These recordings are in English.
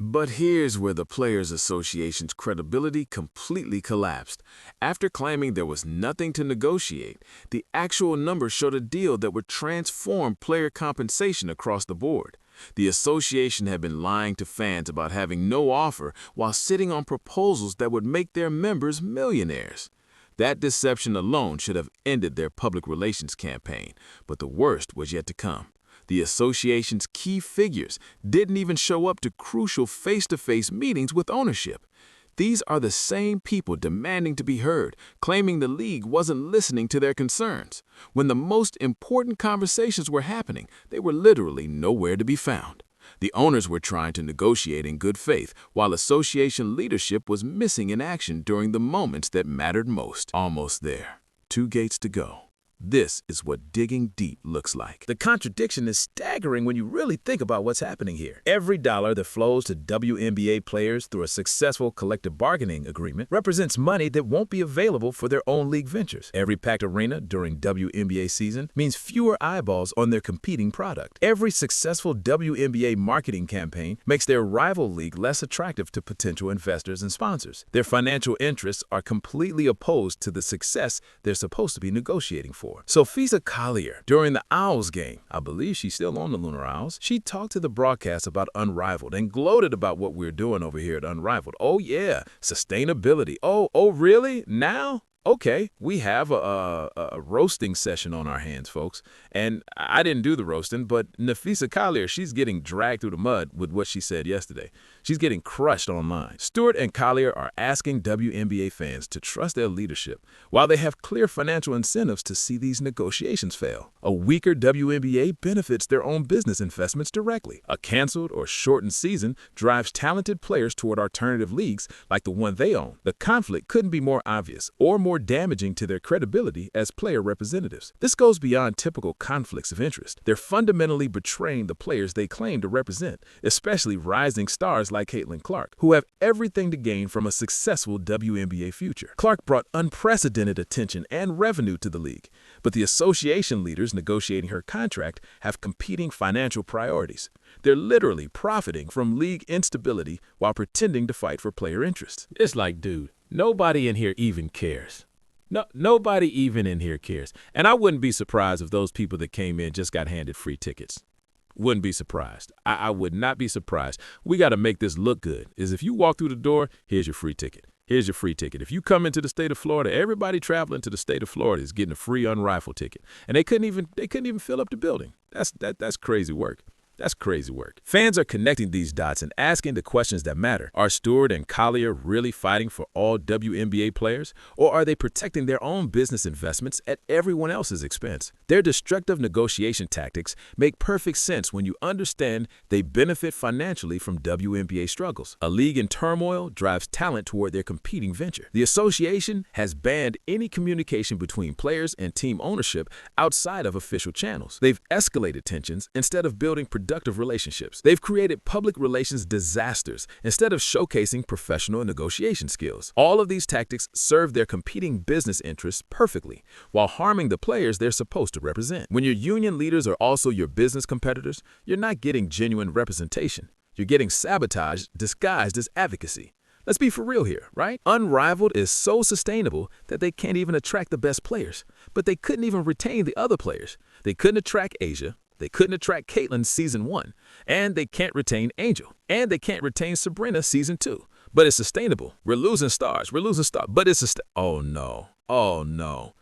But here's where the Players Association's credibility completely collapsed. After claiming there was nothing to negotiate, the actual numbers showed a deal that would transform player compensation across the board. The association had been lying to fans about having no offer while sitting on proposals that would make their members millionaires. That deception alone should have ended their public relations campaign, but the worst was yet to come. The association's key figures didn't even show up to crucial face-to-face meetings with ownership. These are the same people demanding to be heard, claiming the league wasn't listening to their concerns. When the most important conversations were happening, they were literally nowhere to be found. The owners were trying to negotiate in good faith, while association leadership was missing in action during the moments that mattered most. Almost there. 2 gates to go. This is what digging deep looks like. The contradiction is staggering when you really think about what's happening here. Every dollar that flows to WNBA players through a successful collective bargaining agreement represents money that won't be available for their own league ventures. Every packed arena during WNBA season means fewer eyeballs on their competing product. Every successful WNBA marketing campaign makes their rival league less attractive to potential investors and sponsors. Their financial interests are completely opposed to the success they're supposed to be negotiating for. Sophia Collier, during the Owls game, I believe she's still on the Lunar Owls, she talked to the broadcast about Unrivaled and gloated about what we're doing over here at Unrivaled. Oh yeah, sustainability. Oh really? Now? Okay, we have a roasting session on our hands, folks. And I didn't do the roasting, but Nafisa Collier, she's getting dragged through the mud with what she said yesterday. She's getting crushed online. Stewart and Collier are asking WNBA fans to trust their leadership, while they have clear financial incentives to see these negotiations fail. A weaker WNBA benefits their own business investments directly. A canceled or shortened season drives talented players toward alternative leagues like the one they own. The conflict couldn't be more obvious or more damaging to their credibility as player representatives. This goes beyond typical conflicts of interest. They're fundamentally betraying the players they claim to represent, especially rising stars like Caitlin Clark, who have everything to gain from a successful WNBA future. Clark brought unprecedented attention and revenue to the league, but the association leaders negotiating her contract have competing financial priorities. They're literally profiting from league instability while pretending to fight for player interests. It's like, dude, nobody in here even cares. Nobody even in here cares. And I wouldn't be surprised if those people that came in just got handed free tickets. Wouldn't be surprised. I would not be surprised. We got to make this look good. If you walk through the door, here's your free ticket. Here's your free ticket. If you come into the state of Florida, everybody traveling to the state of Florida is getting a free unrifled ticket. And they couldn't even fill up the building. That's crazy work. That's crazy work. Fans are connecting these dots and asking the questions that matter. Are Stewart and Collier really fighting for all WNBA players? Or are they protecting their own business investments at everyone else's expense? Their destructive negotiation tactics make perfect sense when you understand they benefit financially from WNBA struggles. A league in turmoil drives talent toward their competing venture. The association has banned any communication between players and team ownership outside of official channels. They've escalated tensions instead of building productive relationships. They've created public relations disasters instead of showcasing professional negotiation skills. All of these tactics serve their competing business interests perfectly, while harming the players they're supposed to represent. When your union leaders are also your business competitors, you're not getting genuine representation. You're getting sabotage disguised as advocacy. Let's be for real here, right? Unrivaled is so sustainable that they can't even attract the best players, but they couldn't even retain the other players. They couldn't attract Asia. They couldn't attract Caitlin season 1, and they can't retain Angel, and they can't retain Sabrina season 2. But it's sustainable. We're losing stars, but it's oh no.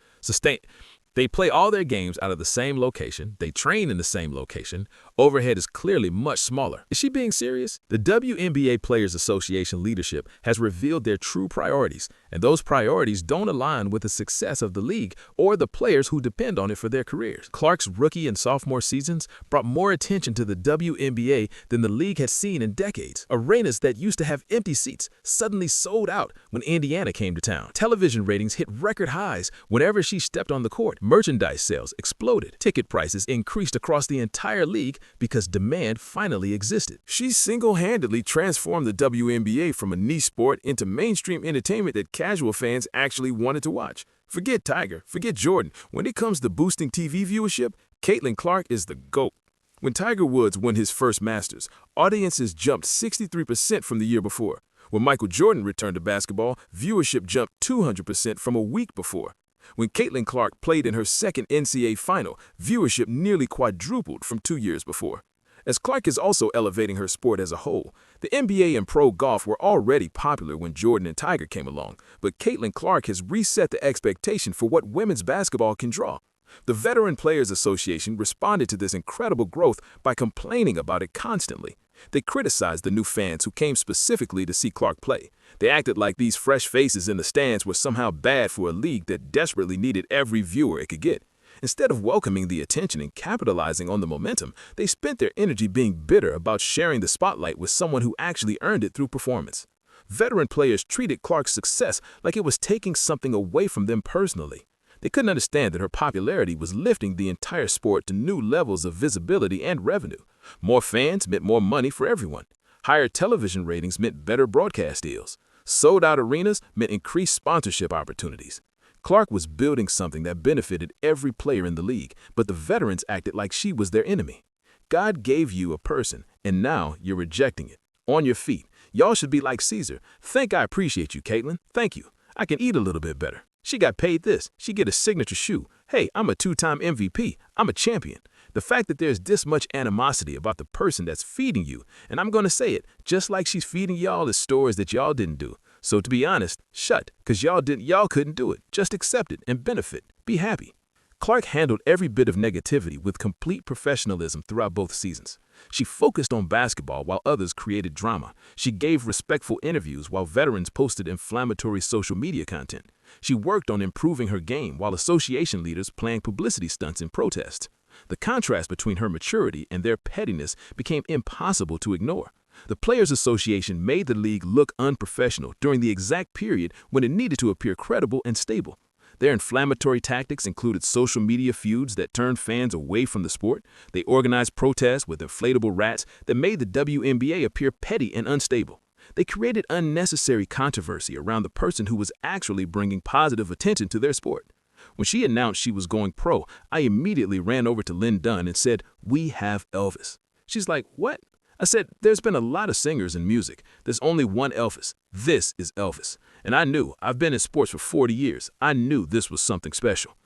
They play all their games out of the same location. They train in the same location. Overhead is clearly much smaller. Is she being serious? The WNBA Players Association leadership has revealed their true priorities, and those priorities don't align with the success of the league or the players who depend on it for their careers. Clark's rookie and sophomore seasons brought more attention to the WNBA than the league had seen in decades. Arenas that used to have empty seats suddenly sold out when Indiana came to town. Television ratings hit record highs whenever she stepped on the court. Merchandise sales exploded. Ticket prices increased across the entire league because demand finally existed. She single-handedly transformed the WNBA from a niche sport into mainstream entertainment that casual fans actually wanted to watch. Forget Tiger, forget Jordan. When it comes to boosting TV viewership, Caitlin Clark is the GOAT. When Tiger Woods won his first Masters, audiences jumped 63% from the year before. When Michael Jordan returned to basketball, viewership jumped 200% from a week before. When Caitlin Clark played in her second NCAA final, viewership nearly quadrupled from 2 years before. As Clark is also elevating her sport as a whole, the NBA and pro golf were already popular when Jordan and Tiger came along, but Caitlin Clark has reset the expectation for what women's basketball can draw. The Veteran Players Association responded to this incredible growth by complaining about it constantly. They criticized the new fans who came specifically to see Clark play. They acted like these fresh faces in the stands were somehow bad for a league that desperately needed every viewer it could get. Instead of welcoming the attention and capitalizing on the momentum, they spent their energy being bitter about sharing the spotlight with someone who actually earned it through performance. Veteran players treated Clark's success like it was taking something away from them personally. They couldn't understand that her popularity was lifting the entire sport to new levels of visibility and revenue. More fans meant more money for everyone. Higher television ratings meant better broadcast deals. Sold-out arenas meant increased sponsorship opportunities. Clark was building something that benefited every player in the league, but the veterans acted like she was their enemy. God gave you a person, and now you're rejecting it. On your feet. Y'all should be like Caesar. Think I appreciate you, Caitlin. Thank you. I can eat a little bit better. She got paid this. She get a signature shoe. Hey, I'm a 2-time MVP. I'm a champion. The fact that there's this much animosity about the person that's feeding you, and I'm going to say it, just like she's feeding y'all the stories that y'all didn't do. So to be honest, shut, because y'all couldn't do it. Just accept it and benefit. Be happy. Clark handled every bit of negativity with complete professionalism throughout both seasons. She focused on basketball while others created drama. She gave respectful interviews while veterans posted inflammatory social media content. She worked on improving her game while association leaders planned publicity stunts in protest. The contrast between her maturity and their pettiness became impossible to ignore. The Players Association made the league look unprofessional during the exact period when it needed to appear credible and stable. Their inflammatory tactics included social media feuds that turned fans away from the sport. They organized protests with inflatable rats that made the WNBA appear petty and unstable. They created unnecessary controversy around the person who was actually bringing positive attention to their sport. When she announced she was going pro, I immediately ran over to Lynn Dunn and said, "We have Elvis." She's like, "What?" I said, "There's been a lot of singers in music. There's only one Elvis. This is Elvis." And I knew, I've been in sports for 40 years. I knew this was something special.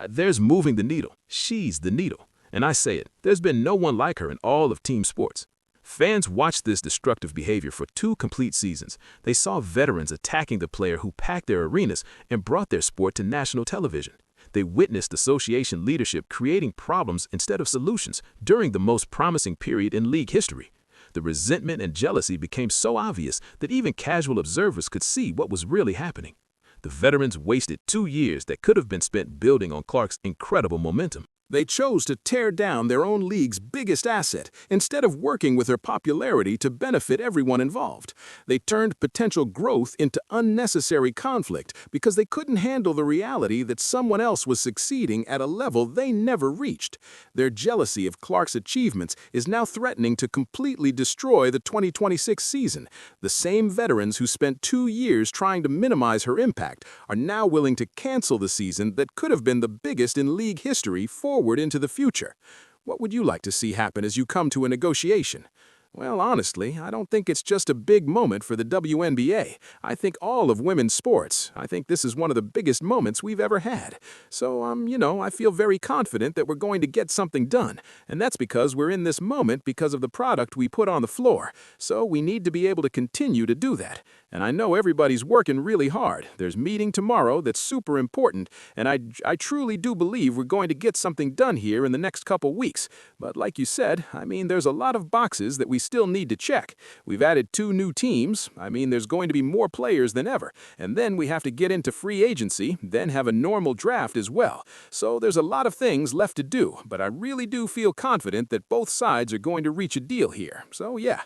There's moving the needle. She's the needle. And I say it, there's been no one like her in all of team sports. Fans watched this destructive behavior for 2 complete seasons. They saw veterans attacking the player who packed their arenas and brought their sport to national television. They witnessed association leadership creating problems instead of solutions during the most promising period in league history. The resentment and jealousy became so obvious that even casual observers could see what was really happening. The veterans wasted 2 years that could have been spent building on Clark's incredible momentum. They chose to tear down their own league's biggest asset instead of working with her popularity to benefit everyone involved. They turned potential growth into unnecessary conflict because they couldn't handle the reality that someone else was succeeding at a level they never reached. Their jealousy of Clark's achievements is now threatening to completely destroy the 2026 season. The same veterans who spent 2 years trying to minimize her impact are now willing to cancel the season that could have been the biggest in league history forward into the future. What would you like to see happen as you come to a negotiation? Well, honestly, I don't think it's just a big moment for the WNBA. I think all of women's sports. I think this is one of the biggest moments we've ever had. So, I feel very confident that we're going to get something done. And that's because we're in this moment because of the product we put on the floor. So we need to be able to continue to do that. And I know everybody's working really hard. There's meeting tomorrow that's super important, and I truly do believe we're going to get something done here in the next couple weeks. But like you said, there's a lot of boxes that we still need to check. We've added 2 new teams. There's going to be more players than ever. And then we have to get into free agency, then have a normal draft as well. So there's a lot of things left to do, but I really do feel confident that both sides are going to reach a deal here. So yeah.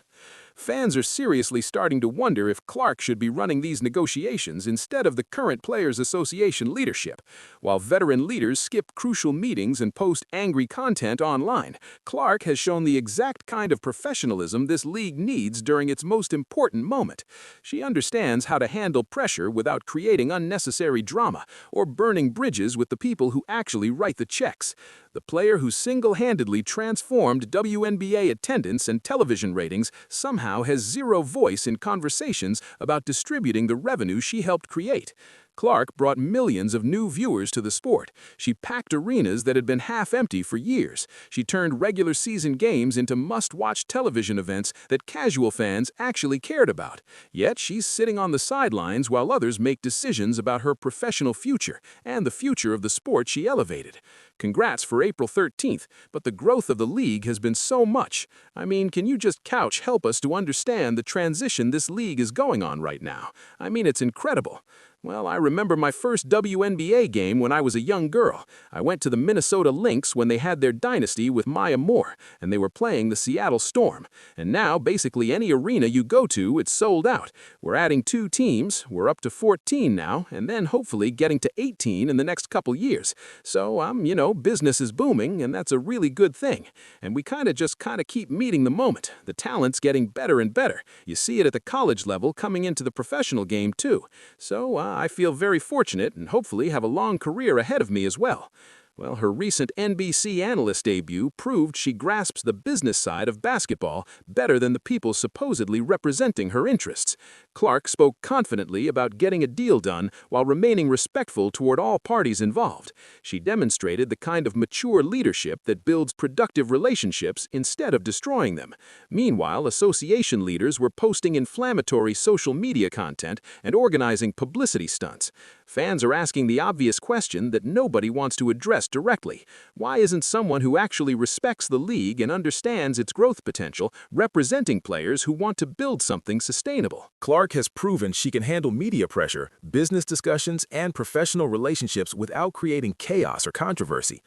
Fans are seriously starting to wonder if Clark should be running these negotiations instead of the current Players Association leadership. While veteran leaders skip crucial meetings and post angry content online, Clark has shown the exact kind of professionalism this league needs during its most important moment. She understands how to handle pressure without creating unnecessary drama or burning bridges with the people who actually write the checks. the player who single-handedly transformed WNBA attendance and television ratings, somehow has zero voice in conversations about distributing the revenue she helped create. Clark brought millions of new viewers to the sport. She packed arenas that had been half empty for years. She turned regular season games into must-watch television events that casual fans actually cared about. Yet she's sitting on the sidelines while others make decisions about her professional future and the future of the sport she elevated. Congrats for April 13th, but the growth of the league has been so much. I mean, can you just help us to understand the transition this league is going on right now? I mean, it's incredible. Well, I remember my first WNBA game when I was a young girl. I went to the Minnesota Lynx when they had their dynasty with Maya Moore, and they were playing the Seattle Storm. And now, basically any arena you go to, it's sold out. We're adding 2 teams, we're up to 14 now, and then hopefully getting to 18 in the next couple years. So, business is booming, and that's a really good thing. And we kind of keep meeting the moment. The talent's getting better and better. You see it at the college level coming into the professional game, too. So, I feel very fortunate and hopefully have a long career ahead of me as well. Well, her recent NBC analyst debut proved she grasps the business side of basketball better than the people supposedly representing her interests. Clark spoke confidently about getting a deal done while remaining respectful toward all parties involved. She demonstrated the kind of mature leadership that builds productive relationships instead of destroying them. Meanwhile, association leaders were posting inflammatory social media content and organizing publicity stunts. Fans are asking the obvious question that nobody wants to address directly. Why isn't someone who actually respects the league and understands its growth potential representing players who want to build something sustainable? Clark has proven she can handle media pressure, business discussions, and professional relationships without creating chaos or controversy.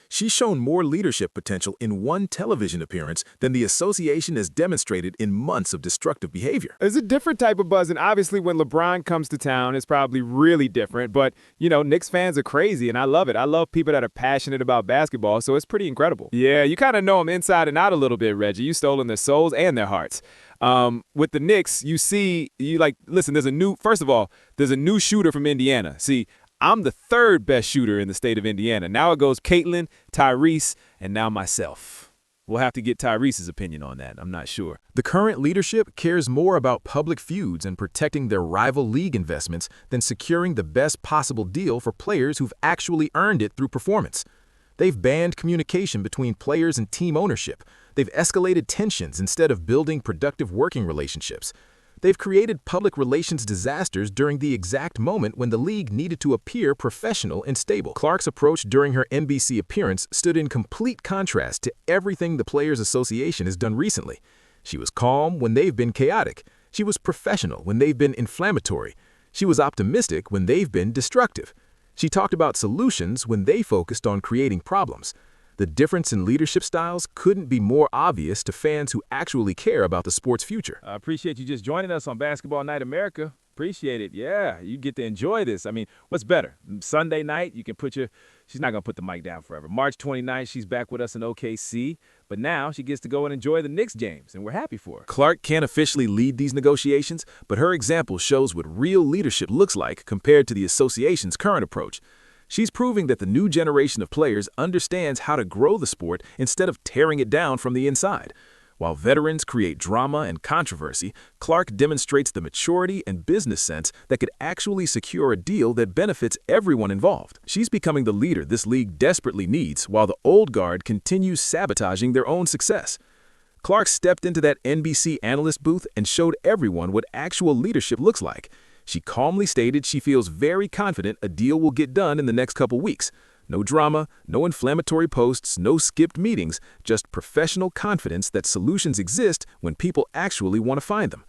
She's shown more leadership potential in one television appearance than the association has demonstrated in months of destructive behavior. It's a different type of buzz, and obviously when LeBron comes to town, it's probably really different. But, Knicks fans are crazy, and I love it. I love people that are passionate about basketball, so it's pretty incredible. Yeah, you kind of know them inside and out a little bit, Reggie. You've stolen their souls and their hearts. With the Knicks, listen, first of all, there's a new shooter from Indiana. See, I'm the 3rd best shooter in the state of Indiana. Now it goes Caitlin, Tyrese, and now myself. We'll have to get Tyrese's opinion on that. I'm not sure. The current leadership cares more about public feuds and protecting their rival league investments than securing the best possible deal for players who've actually earned it through performance. They've banned communication between players and team ownership. They've escalated tensions instead of building productive working relationships. They've created public relations disasters during the exact moment when the league needed to appear professional and stable. Clark's approach during her NBC appearance stood in complete contrast to everything the Players Association has done recently. She was calm when they've been chaotic. She was professional when they've been inflammatory. She was optimistic when they've been destructive. She talked about solutions when they focused on creating problems. The difference in leadership styles couldn't be more obvious to fans who actually care about the sport's future. I appreciate you just joining us on Basketball Night America. Appreciate it. Yeah, you get to enjoy this. I mean, what's better? Sunday night, you can she's not going to put the mic down forever. March 29th, she's back with us in OKC, but now she gets to go and enjoy the Knicks games, and we're happy for her. Clark can't officially lead these negotiations, but her example shows what real leadership looks like compared to the association's current approach. She's proving that the new generation of players understands how to grow the sport instead of tearing it down from the inside. While veterans create drama and controversy, Clark demonstrates the maturity and business sense that could actually secure a deal that benefits everyone involved. She's becoming the leader this league desperately needs while the old guard continues sabotaging their own success. Clark stepped into that NBC analyst booth and showed everyone what actual leadership looks like. She calmly stated she feels very confident a deal will get done in the next couple weeks. No drama, no inflammatory posts, no skipped meetings, just professional confidence that solutions exist when people actually want to find them.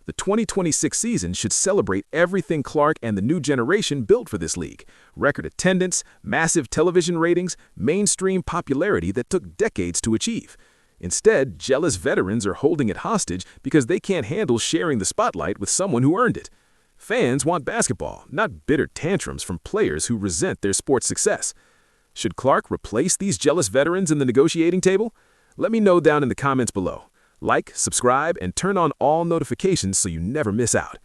The 2026 season should celebrate everything Clark and the new generation built for this league. Record attendance, massive television ratings, mainstream popularity that took decades to achieve. Instead, jealous veterans are holding it hostage because they can't handle sharing the spotlight with someone who earned it. Fans want basketball, not bitter tantrums from players who resent their sport's success. Should Clark replace these jealous veterans in the negotiating table? Let me know down in the comments below. Like, subscribe, and turn on all notifications so you never miss out.